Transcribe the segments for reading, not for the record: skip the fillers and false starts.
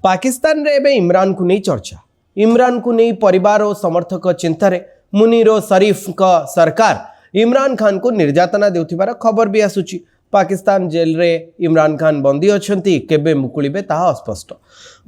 पाकिस्तान रे एबे इमरान को नहीं चर्चा। इमरान को नहीं परिवार और समर्थक चिंतार मुनीर और शरीफ का सरकार इमरान खान को निर्यातना देउथिबार खबर भी आसुची। पाकिस्तान जेल रे इमरान खान बंदी अछंती, केबे मुकुलिबे ताहा अस्पष्ट।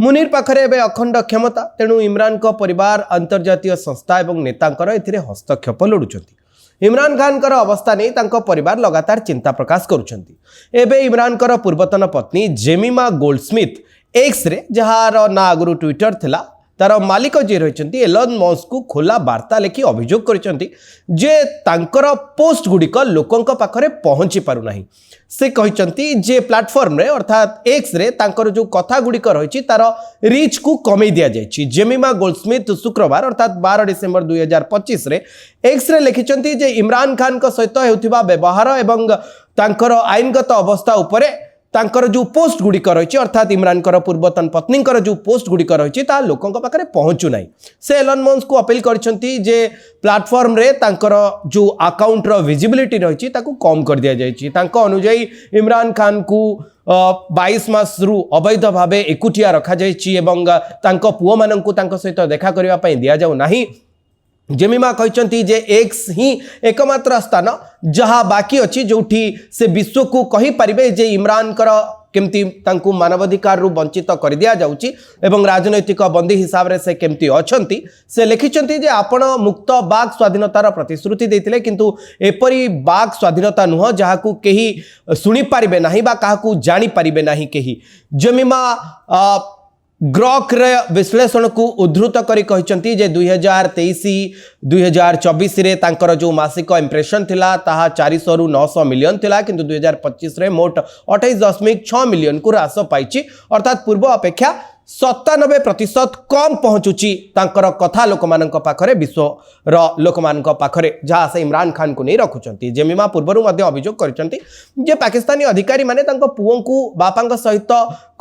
मुनीर पाखरे एबे अखंड क्षमता, तेणु इमरान को परिवार अंतर्जातीय संस्था एवं नेतांकर एथिरे हस्तक्षेप लोडुचंती। इमरान खान कर अवस्था नहीं तांको परिवार लगातार चिंता प्रकाश करुचंती। एबे इमरान कर पूर्वतन पत्नी जेमिमा गोल्डस्मिथ एक्स रे जहार ना आगुरु ट्विटर थिला तार मालिक जी रही एलन मस्क को खोला वार्ता लेखि अभियोग करिसेंती जे तांकर पोस्ट गुडिक लोकंक पाखरे पहुंची पारु नाही। से कहिसेंती जे प्लेटफॉर्म रे अर्थात एक्स रे तांकर जो कथा गुडिक रही तार रीच को कमे दिया जायछि। जेमिमा गोल्डस्मिथ शुक्रवार अर्थात 12 डिसेंबर 2025 रे एक्स रे लिखिसेंती जे इमरान खान को सहित हेउथिबा व्यवहार एवं तांकर आईनगत अवस्था उपरे तांकर जो पोस्ट गुडिक रही अर्थात इमरान कर पूर्वतन पत्नी जो पोस्ट गुडिक रही लोकों पाखे पहुंचु ना। से एलन मस्क को अपील करछंती जे प्लेटफॉर्म रे तांकर जो अकाउंट रो विजिबिलिटी रही कम कर दिया जायछि। तांको अनुଯାयी इमरान खान को 22 मास रु अवैध भावे एकुटिया रखा जायछि एवं तांको पुओ माननकु तांको सहित देखा करिवा पई दिया जाउ नाही। जेमिमा कहते जे एक्स ही एकमात्र स्थान जहाँ बाकी अच्छी जोठी से विश्व को कही पारिबे जे इमरान कर केमती तांकु मानवाधिकार रु वंचित कर दिया जाउची एवं राजनैतिक बंदी हिसाब रे से केमती अछंती। से लिखिचंती जे आपण मुक्त बाक स्वाधीनतार प्रतिश्रुति देथिले किंतु एपरी बाक स्वाधीनता नुह जहाकू केही सुनी पारिबे नाही बा काहाकू जानी पारिबे नाही केही। जेमिमा ग्रॉक रे विश्लेषण को उद्धृत करी कहचंती जे 2023-2024 रे तांकर जो मासिक इंप्रेशन थिला ताहा 400 रु 900 मिलियन थिला किंतु 2025 रे मोट 28.6 मिलियन को ह्रास पाइछि अर्थात पूर्व अपेक्षा 97% कम पहुंचुची तांकर कथा लोकमानक पाखरे विश्व रो लोकमानक पाखरे जहाँ से इमरान खान को नहीं रखुचंती। जेमिमा पूर्वरु मध्य अभियोग करिसंती जे पाकिस्तानी अधिकारी माने तांको पुओं को बापांक सहित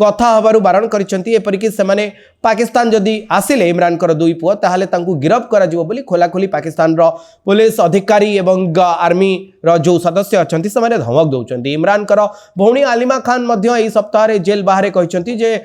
कथा हबारु बारण करिसंती। एपरिकि सेमाने पाकिस्तान जदि आसिले इमरान कर दुई पुओ ताहाले तांको गिरफ करा जिवो बोली खोलाखोली पाकिस्तान रो पुलिस अधिकारी एवं आर्मी रो जो सदस्य अछंती सेमाने धमक दउचंती। इमरान कर भौणी आलिमा खान मध्य एई सप्ताह रे जेल बाहरे कहिसंती जे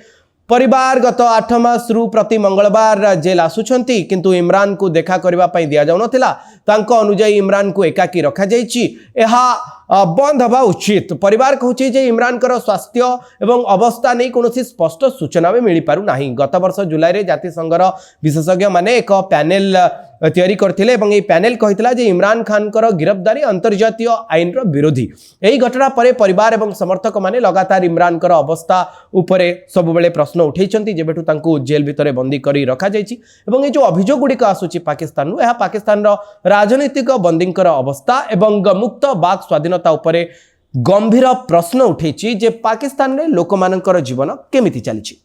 परिवार गत 8 मास रु प्रति मंगलवार जेल आसुछंती किंतु इमरान को देखा करबा पई दिया जाउ नथिला। तांको अनुଯାयी इमरान को एकाकी रखा जायछि, एहा बंद हवा उचित। परिवार कहछि जे इमरान कर स्वास्थ्य एवं अवस्था नहीं कोनोसी स्पष्ट सूचना भी मिली पारु नाही। गत वर्ष जुलाई रे जाति संघर विशेषज्ञ माने एक पैनल तैयारी करथिले एवं ए पैनल कहितला जे इमरान खान कर गिरफ्तारी अंतर्जातीय आईन रो विरोधी। एही घटना परे परिवार एवं समर्थक माने लगातार इमरान कर अवस्था उपरे सब बेले प्रश्न उठैछंती जेबेठु तांको जेल भितरे बंदी करी रखा जायछि एवं ए जो अभियोग गुडिक आसुची पाकिस्तान नु एहा पाकिस्तान रो राजनीतिक बंदींकर अवस्था एवं मुक्त बाक स्वाधीनता उपरे गंभीर प्रश्न उठैछि जे पाकिस्तान रे लोकमानकर जीवन केमिति चलिछि।